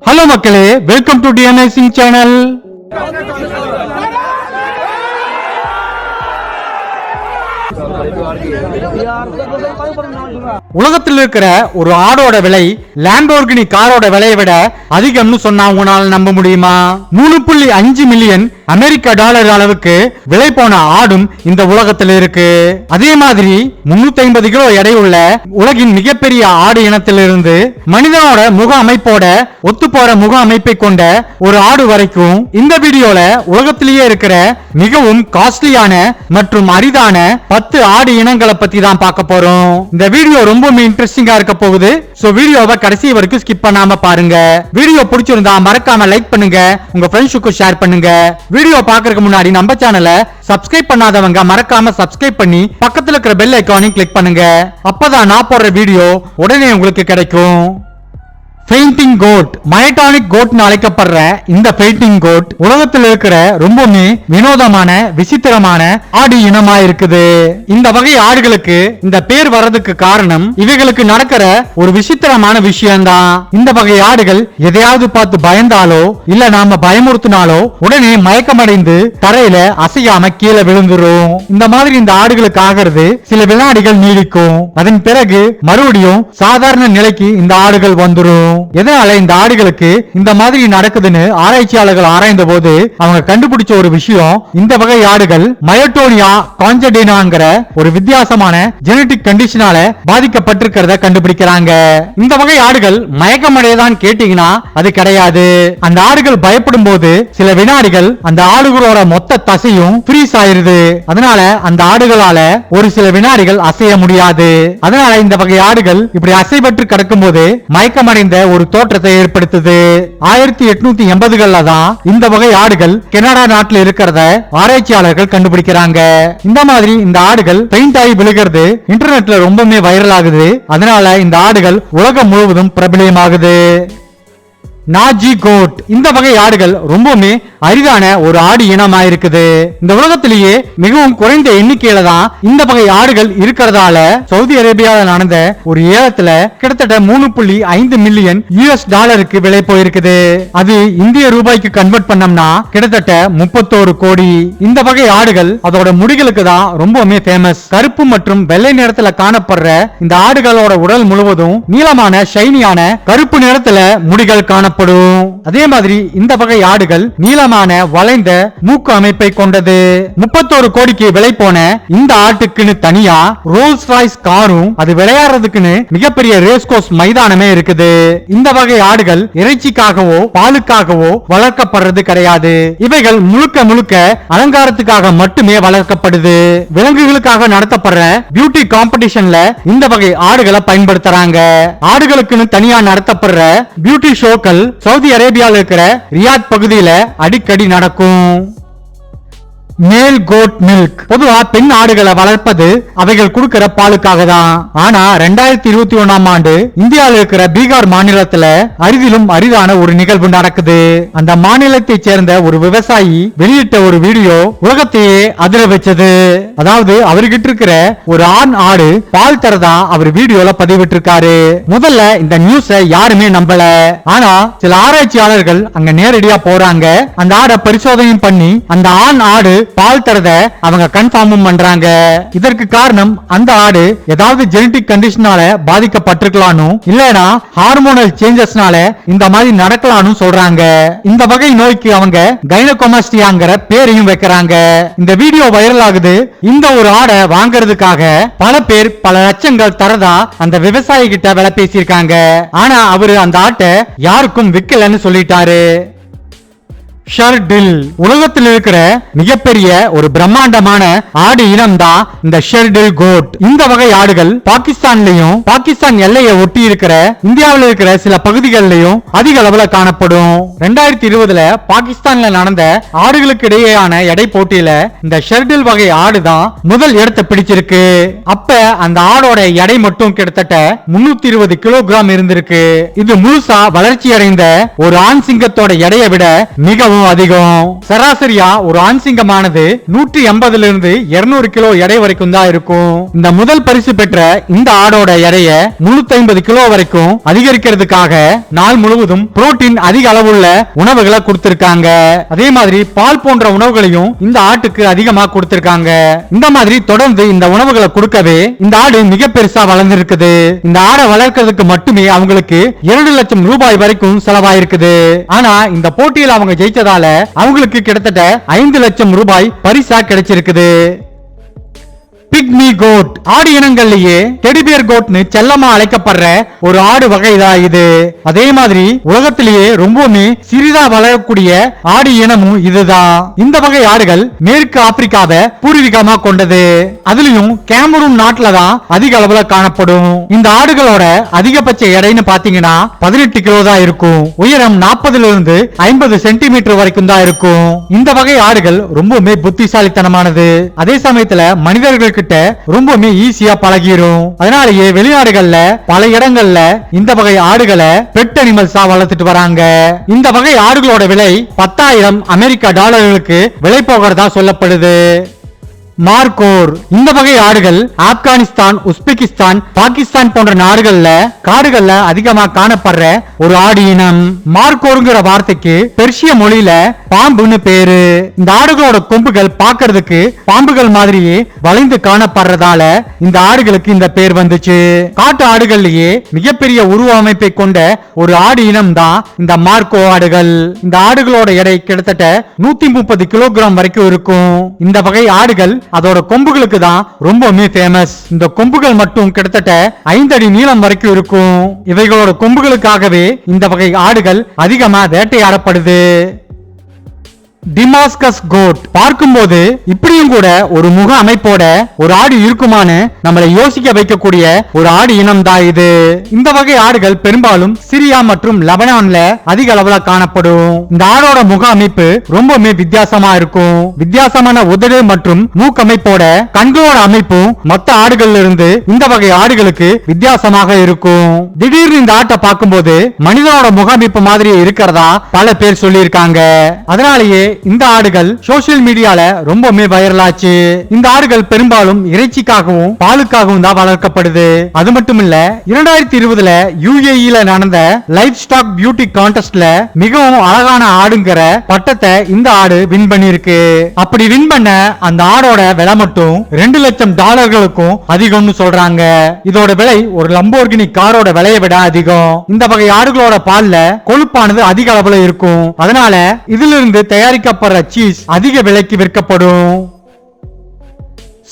Hello மக்களே, welcome to TNI Singh channel. உலகத்தில் இருக்கிற ஒரு ஆடோட விலை லாம்போர்கினி காரோட விலையை விட அதிகம்னு சொன்னா உங்களால நம்ப முடியுமா? 3.5 மில்லியன் அமெரிக்க டாலர் அளவுக்கு விலை போன ஆடும் இந்த உலகத்தில் இருக்கு. அதே மாதிரி 350 கிலோ எடையுள்ள உலகின் மிகப்பெரிய ஆடு இனத்திலிருந்து மனிதனோட முக அமைப்போட ஒத்து போற முக அமைப்பை கொண்ட ஒரு ஆடு வரைக்கும் இந்த வீடியோல உலகத்திலேயே இருக்கிற மிகவும் காஸ்ட்லியான மற்றும் அரிதான 10 ஆடு இனங்களை பத்தி தான் பார்க்க போறோம். இந்த வீடியோ ரொம்ப இன்ட்ரெஸ்டிங்கா இருக்க போகுது. சோ வீடியோவை கடைசி வரைக்கும் ஸ்கிப் பண்ணாம பாருங்க. வீடியோ பிடிச்சிருந்தா மறக்காம லைக் பண்ணுங்க, உங்க ஃப்ரெண்ட்ஸுக்கு ஷேர் பண்ணுங்க. வீடியோ பார்க்கறதுக்கு முன்னாடி நம்ம சேனலை சப்ஸ்கிரைப் பண்ணாதவங்க மறக்காம சப்ஸ்கிரைப் பண்ணி பக்கத்துல இருக்கிற பெல் ஐகானையும் கிளிக் பண்ணுங்க. அப்பதான் நான் போடுற வீடியோ உடனே உங்களுக்கு கிடைக்கும். பெயிண்டிங் கோட், மயட்டானிக் கோட் அழைக்கப்படுற இந்த பெயிண்டிங் கோட் உலகத்தில் இருக்கிற ரொம்பவுமே வினோதமான விசித்திரமான ஆடு இனமா இருக்குது. இந்த வகை ஆடுகளுக்கு இந்த பேர் வர்றதுக்கு காரணம் இவைகளுக்கு நடக்கிற ஒரு விசித்திரமான விஷயம்தான். இந்த வகை ஆடுகள் எதையாவது பார்த்து பயந்தாலோ இல்ல நாம பயமுறுத்தினாலோ உடனே மயக்கமடைந்து தரையில அசையாம கீழே விழுந்துரும். இந்த மாதிரி இந்த ஆடுகளுக்கு ஆகிறது சில வினாடிகள் நீடிக்கும். அதன் பிறகு மறுபடியும் சாதாரண நிலைக்கு இந்த ஆடுகள் வந்துரும். எதனால இந்த ஆடுகளுக்கு இந்த மாதிரி நடக்குதுன்னு ஆராய்ச்சியாளர்கள் ஆராய்ந்த போது அவங்க கண்டுபிடிச்ச ஒரு விஷயம், இந்த வகை ஆடுகள் மயோட்டோனியா கான்ஜெடினாங்கிற ஒரு வித்தியாசமான ஜெனடிக் கண்டிஷனால பாதிக்கப்பட்டிருக்கிறத கண்டுபிடிக்கிறாங்க. இந்த வகை ஆடுகள் மயக்கமடையதான் கேட்டீங்கன்னா அது கிடையாது. அந்த ஆடுகள் பயப்படும் போது சில வினாடிகள் அந்த ஆடுகளோட மொத்த தசையும் ஃப்ரீஸ் ஆயிருது. அதனால அந்த ஆடுகளால ஒரு சில வினாடிகள் அசைய முடியாது. அதனால இந்த வகை ஆடுகள் இப்படி அசைபற்று கிடக்கும் போது மயக்கமடைந்த ஒரு தோற்றத்தை ஏற்படுத்துது. 1880கள்ல தான் இந்த வகை ஆடுகள் கனடா நாட்டில் இருக்கிறத ஆராய்ச்சியாளர்கள் கண்டுபிடிக்கிறாங்க. இந்த மாதிரி இந்த ஆடுகள் பெயிண்ட் ஆகி விழுகிறது இன்டர்நெட்ல ரொம்பவே வைரல் ஆகுது. அதனால இந்த ஆடுகள் உலகம் முழுவதும் பிரபலமாகுது. நாஜி கோட், இந்த வகை ஆடுகள் ரொம்பவுமே அரிதான ஒரு ஆடு இனமா இருக்குது. இந்த உலகத்திலேயே மிகவும் குறைந்த எண்ணிக்கையில தான் இந்த வகை ஆடுகள் இருக்கிறதால சவுதி அரேபியாவில் நடந்த ஒரு ஏலத்துல கிட்டத்தட்ட 3.5 மில்லியன் யுஎஸ் டாலருக்கு விலை போயிருக்குது. அது இந்திய ரூபாய்க்கு கன்வெர்ட் பண்ணோம்னா கிட்டத்தட்ட 31 கோடி. இந்த வகை ஆடுகள் அதோட முடிகளுக்கு தான் ரொம்பவுமே ஃபேமஸ். கருப்பு மற்றும் வெள்ளை நிறத்துல காணப்படுற இந்த ஆடுகளோட உடல் முழுவதும் நீளமான ஷைனியான கருப்பு நிறத்துல முடிகள் காணப்படும். அதே மாதிரி இந்த வகை ஆடுகள் நீளமான வளைந்த மூக்கு அமைப்பை கொண்டது. 31 கோடிக்கு விலை போன இந்த ஆட்டுக்குன்னு தனியா ரோல்ஸ் ராய்ஸ் காரும் அது விளையாடுறதுக்குன்னு மிகப்பெரிய ரேஸ் கோர்ஸ் மைதானமே இருக்குது. இந்த வகை ஆடுகள் இறைச்சிக்காகவோ பாலுக்காகவோ வளர்க்கப்படுறது கிடையாது. இவைகள் முழுக்க முழுக்க அலங்காரத்துக்காக மட்டுமே வளர்க்கப்படுது. விலங்குகளுக்காக நடத்தப்படுற பியூட்டி காம்படிஷன்ல இந்த வகை ஆடுகளை பயன்படுத்துறாங்க. ஆடுகளுக்குன்னு தனியா நடத்தப்படுற பியூட்டி ஷோக்கள் சவுதி அரேபியாவில் இருக்கிற ரியாத் பகுதியில அடிக்கடி நடக்கும். மேல் கோட் மில்க், பொதுவா பெண் ஆடுகளை வளர்ப்பது அவைகள் கொடுக்கிற பாலுக்காக தான். ஆனா 2021ஆம் ஆண்டு இந்தியாவில் இருக்கிற பீகார் மாநிலத்துல அரிதிலும் அரிதான ஒரு நிகழ்வு நடக்குது. அந்த மாநிலத்தை சேர்ந்த ஒரு விவசாயி வெளியிட்ட ஒரு வீடியோ உலகத்தையே அதிர வச்சது. அதாவது அவர்கிட்ட இருக்கிற ஒரு ஆண் ஆடு பால் தரதா அவர் வீடியோல பதிவிட்டு இருக்காரு. முதல்ல இந்த நியூஸ யாருமே நம்பல. ஆனா சில ஆராய்ச்சியாளர்கள் அங்க நேரடியா போறாங்க. அந்த ஆடை பரிசோதனை பண்ணி அந்த ஆண் ஆடு பால் தரத அவங்க கன்ஃபார்ம் பண்றாங்க. இதற்கு காரணம் அந்த ஆடு ஏதாவது ஜெனடிக் கண்டிஷனால பாதிக்கப்பட்டிருக்கலாம்னு இல்லனா ஹார்மோனல் சேஞ்சஸ்னால இந்த மாதிரி நடக்கலாம்னு சொல்றாங்க. இந்த வகை நோய்க்கு அவங்க கைனகோமாஸ்டியாங்கிற பேரையும் வைக்கிறாங்க. இந்த வீடியோ வைரல் ஆகுது. இந்த ஒரு ஆடை வாங்குறதுக்காக பல பேர் பல லட்சங்கள் தரதா அந்த விவசாயி கிட்ட விலை பேசியிருக்காங்க. ஆனா அவரு அந்த ஆட்டை யாருக்கும் விக்கலன்னு சொல்லிட்டாரு. ஷெர்டில், உலகத்தில் இருக்கிற மிகப்பெரிய ஒரு பிரம்மாண்டமான ஆடு இனம் தான் இந்த ஷெர்டில் கோட். இந்த வகை ஆடுகள் பாகிஸ்தான்லயும் பாகிஸ்தான் எல்லையை ஒட்டி இருக்கிற இந்தியாவில் இருக்கிற சில பகுதிகளிலும் அதிக அளவுல காணப்படும். 2020ல பாகிஸ்தான்ல நடந்த ஆடுகளுக்கு இடையேயான எடை போட்டியில இந்த ஷெர்டில் வகை ஆடு தான் முதல் இடத்தை பிடிச்சிருக்கு. அப்ப அந்த ஆடோட எடை மட்டும் கிட்டத்தட்ட 320 கிலோகிராம் இருந்திருக்கு. இது முழுசா வளர்ச்சி அடைந்த ஒரு ஆண் சிங்கத்தோட எடையை விட மிக மிகவும் அதிகம். சராசரியா ஒரு ஆண் சிங்கமானது 180 இருந்து 200 கிலோ எடை வரைக்கும் தான் இருக்கும். இந்த முதல் பரிசு பெற்ற இந்த ஆடோட எடைய 350 கிலோ வரைக்கும் அதிகரிக்கிறதுக்காக நாள் முழுவதும் புரோட்டீன் அதிக அளவுள்ள உணவுகளை கொடுத்திருக்காங்க. அதே மாதிரி பால் போன்ற உணவுகளையும் இந்த ஆட்டுக்கு அதிகமா கொடுத்திருக்காங்க. இந்த மாதிரி தொடர்ந்து இந்த உணவுகளை கொடுக்கவே இந்த ஆடு மிக பெருசா வளர்ந்திருக்குது. இந்த ஆடை வளர்க்கிறதுக்கு மட்டுமே அவங்களுக்கு 2 லட்சம் ரூபாய் வரைக்கும் செலவாயிருக்குது. ஆனா இந்த போட்டியில் அவங்க ஜெயிச்சதால அவங்களுக்கு கிட்டத்தட்ட 5 லட்சம் ரூபாய் பரிசா கிடைச்சிருக்குது. பிக்மி கோட் ஆடு இனங்கள்லயே டெடிபியர் கோட்னு செல்லமா அழைக்கப்படுற ஒரு ஆடு வகைதான் இது. அதே மாதிரி உலகத்திலேயே ரொம்பவுமே சிறிதா வளரக்கூடிய ஆடு இனமும் இதுதான். இந்த வகை ஆடுகள் மேற்கு ஆப்பிரிக்காவை பூர்வீகமா கொண்டது. அதுலயும் கேமரூன் நாட்டுல தான் அதிக அளவுல காணப்படும். இந்த ஆடுகளோட அதிகபட்ச எடைன்னு பாத்தீங்கன்னா 18 கிலோ தான் இருக்கும். உயரம் 40 இருந்து 50 சென்டிமீட்டர் வரைக்கும் தான் இருக்கும். இந்த வகை ஆடுகள் ரொம்பவுமே புத்திசாலித்தனமானது. அதே சமயத்துல மனிதர்களுக்கு ரொம்பவே ஈஸியா பழகிரும். அதனாலேயே வெளிநாடுகள்ல பல இடங்கள்ல இந்த வகை ஆடுகளை பெட் அனிமல்ஸா வளர்த்துட்டு வராங்க. இந்த வகை ஆடுகளோட விலை 10,000 அமெரிக்க டாலர்களுக்கு விலை போகிறதா சொல்லப்படுது. மார்கோர் இந்த வகை ஆடுகள் ஆப்கானிஸ்தான், உஸ்பெகிஸ்தான், பாகிஸ்தான் போன்ற நாடுகள்ல காடுகள்ல அதிகமா காணப்படுற ஒரு ஆடு இனம். மார்கோருங்கிற வார்த்தைக்கு பெர்ஷிய மொழியில பாம்புன்னு பேரு. இந்த ஆடுகளோட கொம்புகள் பார்க்கிறதுக்கு பாம்புகள் மாதிரியே வளைந்து காணப்படுறதால இந்த ஆடுகளுக்கு இந்த பேர் வந்துச்சு. காட்டு ஆடுகள்லயே மிகப்பெரிய உருவ அமைப்பை கொண்ட ஒரு ஆடு இனம் தான் இந்த மார்கோ ஆடுகள். இந்த ஆடுகளோட எடை கிட்டத்தட்ட 130 கிலோகிராம் வரைக்கும் இருக்கும். இந்த வகை ஆடுகள் அதோட கொம்புகளுக்கு தான் ரொம்பவுமே ஃபேமஸ். இந்த கொம்புகள் மட்டும் கிட்டத்தட்ட 5 அடி நீளம் வரைக்கும் இருக்கும். இவைகளோட கொம்புகளுக்காகவே இந்த வகை ஆடுகள் அதிகமா வேட்டையாடப்படுது. டிமாஸ்கஸ் கோட் பார்க்கும்போது இப்படியும் கூட ஒரு முக அமைப்போட ஒரு ஆடு இருக்குமான்னு நம்மளை யோசிக்க வைக்கக்கூடிய ஒரு ஆடு இனம் தான் இது. இந்த வகை ஆடுகள் பெரும்பாலும் சிரியா மற்றும் லெபனான்ல அதிக அளவுல காணப்படும். இந்த ஆடோட முக அமைப்பு ரொம்பவுமே வித்தியாசமா இருக்கும். வித்தியாசமான உதடு மற்றும் மூக்கமைப்போட கண்களோட அமைப்பும் மொத்த ஆடுகள்ல இருந்து இந்த வகை ஆடுகளுக்கு வித்தியாசமாக இருக்கும். திடீர்னு இந்த ஆட்டை பார்க்கும்போது மனிதனோட முக அமைப்பு மாதிரி இருக்கிறதா பல பேர் சொல்லி இருக்காங்க. அதனாலேயே இந்த ஆடுகள் சோசியல் மீடியால ரொம்பவே வைரல் ஆச்சு. இந்த ஆடுகள் பெரும்பாலும் இறைச்சிக்காகவும் பாலுக்காகவும் தான் வளர்க்கப்படுது. அது மட்டும் இல்ல 2020 UAE நடந்த லைஃப் ஸ்டாக் பியூட்டி கான்டெஸ்ட்ல மிகவும் அழகான ஆடுங்கிற பட்டத்தை இந்த ஆடு வின் பண்ணிருக்கு. அப்படி வின் பண்ண அந்த ஆடோட விலை மட்டும் 2 லட்சம் டாலர்களுக்கும் அதிகம்னு சொல்றாங்க. இதோட விலை ஒரு லம்போர்கினி காரோட விலையை விட அதிகம். இந்த வகை ஆடுகளோட பால்ல கொழுப்பானது அதிக அளவுல இருக்கும். அதனால இதிலிருந்து தயாரிக்கப்படுற சீஸ் அதிக விலைக்கு விற்கப்படும்.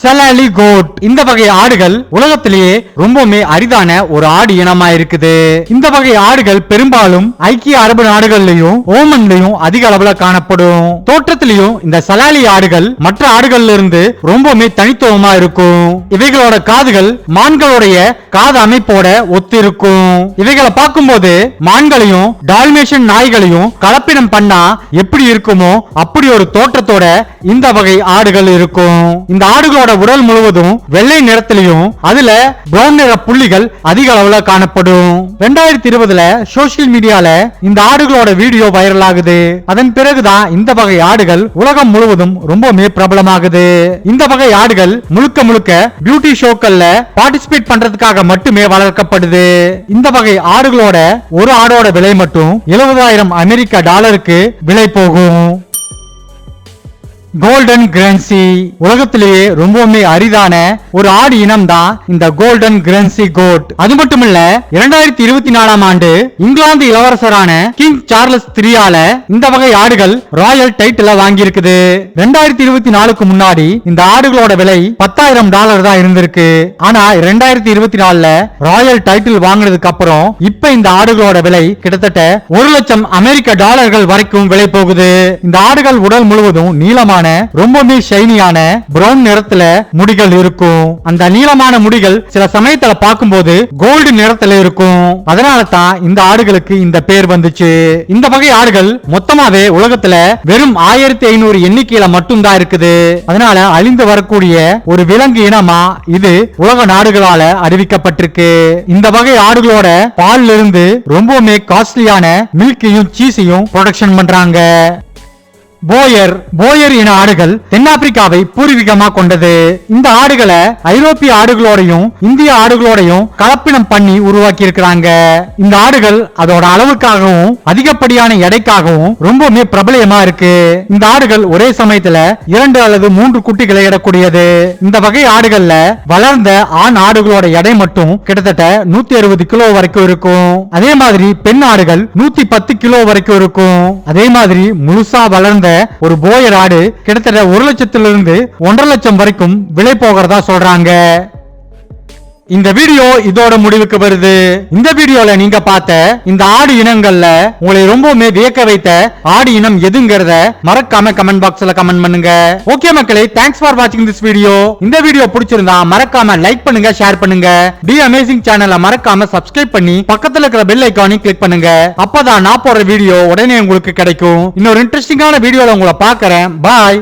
சலாலி கோட் இந்த வகை ஆடுகள் உலகத்திலேயே ரொம்பவுமே அரிதான ஒரு ஆடு இனமா இருக்குது. இந்த வகை ஆடுகள் பெரும்பாலும் ஐக்கிய அரபு நாடுகள்லயும் ஓமன்லயும் அதிக அளவுல காணப்படும். தோற்றத்திலையும் இந்த சலாலி ஆடுகள் மற்ற ஆடுகள்ல இருந்து ரொம்பவுமே தனித்துவமா இருக்கும். இவைகளோட காதுகள் மான்களுடைய காது அமைப்போட ஒத்து இருக்கும். இவைகளை பார்க்கும்போது மான்களையும் டால்மேஷன் நாய்களையும் கலப்பினம் பண்ணா எப்படி இருக்குமோ அப்படி ஒரு தோற்றத்தோட இந்த வகை ஆடுகள் இருக்கும். இந்த ஆடுகளோட உடல் முழுவதும் வெள்ளை நிறத்திலையும் அதுல பிரவுன் நிற புள்ளிகள் அதிக அளவுல காணப்படும். 2020 சோசியல் மீடியால இந்த ஆடுகளோட வீடியோ வைரல் ஆகுது. அதன் பிறகுதான் இந்த வகை ஆடுகள் உலகம் முழுவதும் ரொம்பவே பிரபலமாகுது. இந்த வகை ஆடுகள் முழுக்க முழுக்க பியூட்டி ஷோக்கள்ல பார்ட்டிசிபேட் பண்றதுக்காக மட்டுமே வளர்க்கப்படுது. இந்த வகை ஆடுகளோட ஒரு ஆடோட விலை மட்டும் 70,000 அமெரிக்க டாலருக்கு விலை போகும். கோல்டன் கிரன்சி உலகத்திலேயே ரொம்பவுமே அரிதான ஒரு ஆடு இனம் தான் இந்த கோல்டன் கிரன்சி கோட். அது மட்டும் இல்ல 2024 ஆண்டு இங்கிலாந்து இளவரசரான கிங் சார்லஸ் 3 இந்த வகை ஆடுகள் ராயல் டைட்டில் வாங்கி இருக்குது. 2024க்கு முன்னாடி இந்த ஆடுகளோட விலை 10,000 டாலர் தான் இருந்திருக்கு. ஆனா 2024 ராயல் டைட்டில் வாங்கினதுக்கு அப்புறம் இப்ப இந்த ஆடுகளோட விலை கிட்டத்தட்ட 1 லட்சம் அமெரிக்க டாலர்கள் வரைக்கும் விலை போகுது. இந்த ஆடுகள் உடல் முழுவதும் நீளமான ரொம்பவே ஷைனியான பிரவுன் நிறத்துல முடிகள் இருக்கும். அந்த நீளமான முடிகள் சில சமயத்துல பார்க்கும்போது கோல்டு நிறத்துல இருக்கும். அதனால தான் இந்த ஆடுகளுக்கு இந்த பேர் வந்துச்சு. இந்த வகை ஆடுகள் மொத்தமாவே உலகத்துல வெறும் 1500 எண்ணிக்கையில மட்டும் தான் இருக்குது. அதனால அழிந்து வரக்கூடிய ஒரு விலங்கு இனமா இது உலக நாடுகளால அறிவிக்கப்பட்டிருக்கு. இந்த வகை ஆடுகளோட பால்ல இருந்து ரொம்பவுமே காஸ்ட்லியான மில்கையும் சீஸையும் ப்ரொடக்ஷன் பண்றாங்க. போயர் இன ஆடுகள் தென்னாப்பிரிக்காவை பூர்வீகமா கொண்டது. இந்த ஆடுகளை ஐரோப்பிய ஆடுகளோடையும் இந்திய ஆடுகளோடையும் கலப்பினம் பண்ணி உருவாக்கி இருக்கிறாங்க. இந்த ஆடுகள் அதோட அளவுக்காகவும் அதிகப்படியான எடைக்காகவும் ரொம்பவுமே பிரபலியமா இருக்கு. இந்த ஆடுகள் ஒரே சமயத்துல 2 அல்லது 3 குட்டிகளை இடக்கூடியது. இந்த வகை ஆடுகள்ல வளர்ந்த ஆண் ஆடுகளோட எடை மட்டும் கிட்டத்தட்ட 160 கிலோ வரைக்கும் இருக்கும். அதே மாதிரி பெண் ஆடுகள் 110 கிலோ வரைக்கும் இருக்கும். அதே மாதிரி முழுசா வளர்ந்த ஒரு போயர் ஆடு கிட்டத்தட்ட 1 லட்சத்திலிருந்து 1.5 லட்சம் வரைக்கும் விலை போகிறதா சொல்றாங்க. இந்த வீடியோ இதோட முடிவுக்கு வருது. இந்த வீடியோல நீங்க பார்த்த இந்த ஆடு இனங்கள்ல உங்களை ரொம்பவுமே வியக்க வைத்த ஆடு இனம் எதுங்கிறத மறக்காம கமெண்ட் பாக்ஸ்ல கமெண்ட் பண்ணுங்க. ஓகே மக்களே, தேங்க்ஸ் ஃபார் வாட்சிங் திஸ் வீடியோ. இந்த வீடியோ பிடிச்சிருந்தா மறக்காம லைக் பண்ணுங்க, ஷேர் பண்ணுங்க. டி அமேசிங் சேனலை மறக்காம சப்ஸ்கிரைப் பண்ணி பக்கத்துல இருக்கிற பெல் ஐகானை கிளிக் பண்ணுங்க. அப்பதான் நான் போடுற வீடியோ உடனே உங்களுக்கு கிடைக்கும். இன்னொரு இன்ட்ரெஸ்டிங்கான வீடியோல உங்களை பார்க்கறேன். பாய்.